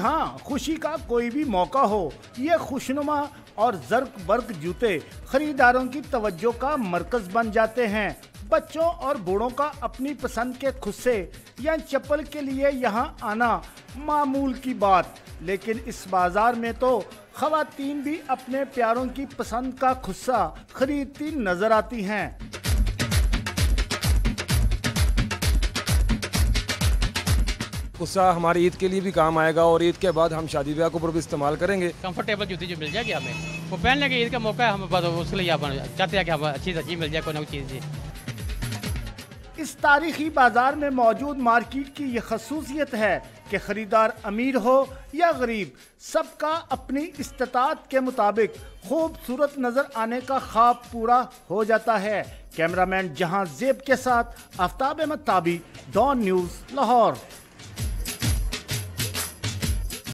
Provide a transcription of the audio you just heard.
हाँ, खुशी का कोई भी मौका हो, ये खुशनुमा और जर्क बर्क जूते खरीदारों की तवज्जो का मरकज बन जाते हैं। बच्चों और बूढ़ों का अपनी पसंद के खुस्से या चप्पल के लिए यहाँ आना मामूल की बात, लेकिन इस बाजार में तो खवातीन भी अपने प्यारों की पसंद का खुस्सा खरीदती नजर आती हैं। खुस्सा हमारी ईद के लिए भी काम आएगा और ईद के बाद हम शादी ब्याह को भी इस्तेमाल करेंगे। कंफर्टेबल जूती जो मिल जाएगी हमें, वो पहनने के ईद का मौका है, हम बस उसके लिए चाहते हैं कि हम अच्छी से अच्छी मिल जाए कोई ना कोई चीज़। इस तारीखी बाजार में मौजूद मार्केट की ये खसूसियत है कि खरीदार अमीर हो या गरीब, सबका अपनी इस्तात के मुताबिक खूबसूरत नजर आने का ख्वाब पूरा हो जाता है। कैमरामैन जहां जेब के साथ आफ्ताब अहमद ताबी, डॉन न्यूज़, लाहौर।